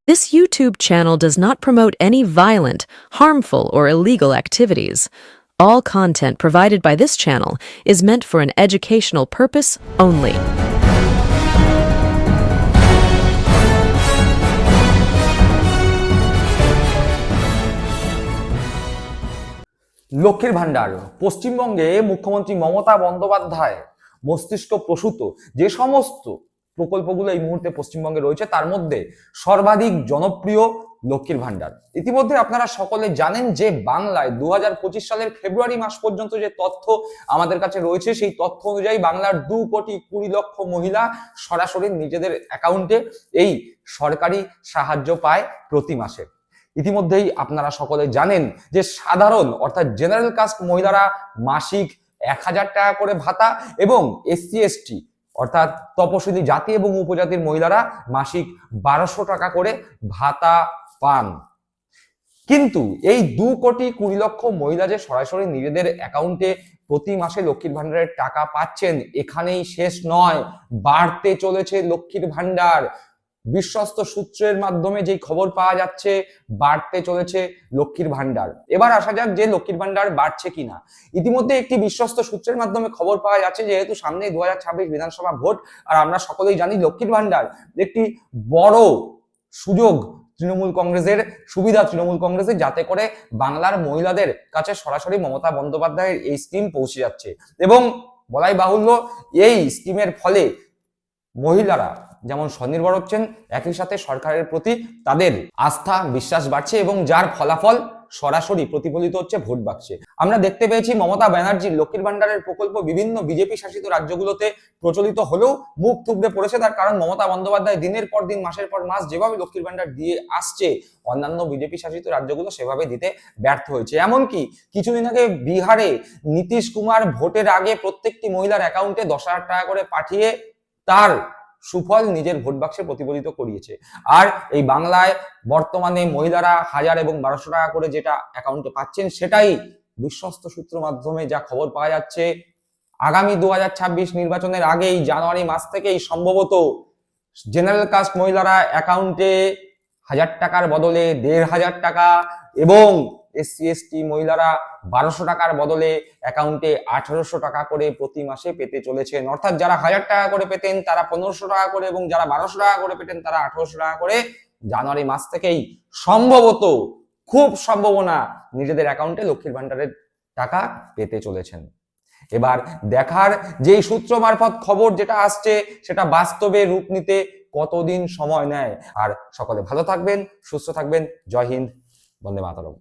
This YouTube channel does not promote any violent, harmful, or illegal activities. All content provided by this channel is meant for an educational purpose only. লক্ষ্মীর ভান্ডার পশ্চিমবঙ্গে মুখ্যমন্ত্রী মমতা বন্দ্যোপাধ্যায় মস্তিষ্ক প্রসূত যে সমস্ত প্রকল্পগুলো এই মুহূর্তে পশ্চিমবঙ্গে রয়েছে তার মধ্যে সর্বাধিক জনপ্রিয় লক্ষ্মীর ভান্ডার। ইতিমধ্যে আপনারা সকলে জানেন যে বাংলায় 2025 সালের ফেব্রুয়ারি মাস পর্যন্ত যে তথ্য আমাদের কাছে রয়েছে সেই তথ্য অনুযায়ী বাংলার 2,20,00,000 মহিলা সরাসরি নিজেদের অ্যাকাউন্টে এই সরকারি সাহায্য পায় প্রতি মাসে। ইতিমধ্যেই আপনারা সকলে জানেন যে সাধারণ অর্থাৎ জেনারেল কাস্ট মহিলারা মাসিক 1000 টাকা করে ভাতা এবং এসসি এসটি অর্থাৎ তপশিলি জাতি এবং উপজাতির মহিলারা মাসিক 1200 টাকা করে ভাতা পান। কিন্তু এই 2,20,00,000 মহিলা যে সরাসরি নিজেদের অ্যাকাউন্টে প্রতি মাসে লক্ষ্মীর ভান্ডারের টাকা পাচ্ছেন এখানেই শেষ নয়, বাড়তে চলেছে লক্ষ্মীর ভান্ডার। বিশ্বস্ত সূত্রের মাধ্যমে যেই খবর পাওয়া যাচ্ছে বাড়তে চলেছে লক্ষ্মীর ভান্ডার। এবার আসা যাক যে লক্ষ্মীর ভান্ডার বাড়ছে কিনা। ইতিমধ্যে একটি বিশ্বস্ত সূত্রের মাধ্যমে খবর পাওয়া যাচ্ছে যেহেতু সামনে 2026 বিধানসভা ভোট আর আমরা সকলেই জানি লক্ষ্মীর ভান্ডার একটি বড় সুযোগ তৃণমূল কংগ্রেসের সুবিধা তৃণমূল কংগ্রেসের, যাতে করে বাংলার মহিলাদের কাছে সরাসরি মমতা বন্দ্যোপাধ্যায়ের এই স্কিম পৌঁছে যাচ্ছে এবং বলাই বাহুল্য এই স্কিমের ফলে মহিলারা যেমন স্বনির্ভর হচ্ছেন একই সাথে সরকারের প্রতি তাদের আস্থা বিশ্বাস বাড়ছে এবং যার ফলাফল সরাসরি প্রতিফলিত হচ্ছে ভোট বাক্সে। আমরা দেখতে পেয়েছি মমতা ব্যানার্জির লক্ষ্মীর ভান্ডারের প্রকল্প বিভিন্ন বিজেপি শাসিত রাজ্যগুলোতে প্রচলিত হলেও মুখ থুবড়ে পড়েছে। তার কারণ মমতা বন্দ্যোপাধ্যায় দিনের পর দিন মাসের পর মাস যেভাবে লক্ষ্মীর ভান্ডার দিয়ে আসছে অন্যান্য বিজেপি শাসিত রাজ্যগুলো সেভাবে দিতে ব্যর্থ হয়েছে। এমনকি কিছুদিন আগে বিহারে নীতিশ কুমার ভোটের আগে প্রত্যেকটি মহিলার অ্যাকাউন্টে 10,000 টাকা করে পাঠিয়ে তার সুফল নিজের ভোট বাক্সে প্রতিফলিত করিয়েছে। আর এই বাংলায় বর্তমানে মহিলারা 1000 এবং 1200 টাকা করে যেটা অ্যাকাউন্টে পাচ্ছেন সেটাই বিশ্বস্ত সূত্র মাধ্যমে যা খবর পাওয়া যাচ্ছে আগামী 2026 নির্বাচনের আগেই জানুয়ারি মাস থেকেই সম্ভবত জেনারেল কাস্ট মহিলারা অ্যাকাউন্টে 1000 টাকার বদলে 1500 টাকা এবং এসসি এসটি মহিলারা 1200 টাকার বদলে অ্যাকাউন্টে 1800 টাকা করে প্রতি মাসে পেতে চলেছেন। অর্থাৎ যারা 1000 টাকা করে পেতেন তারা 1500 টাকা করে এবং যারা 1200 টাকা করে পেতেন তারা 1800 টাকা করে জানুয়ারি মাস থেকেই সম্ভবত খুব সম্ভাবনা নিজেদের অ্যাকাউন্টে লক্ষ্মীর ভান্ডারের টাকা পেতে চলেছেন। এবার দেখার যেই সূত্র মারফত খবর যেটা আসছে সেটা বাস্তবে রূপ নিতে কতদিন সময় নেয়। আর সকলে ভালো থাকবেন, সুস্থ থাকবেন। জয় হিন্দ, বন্দে মাতরম।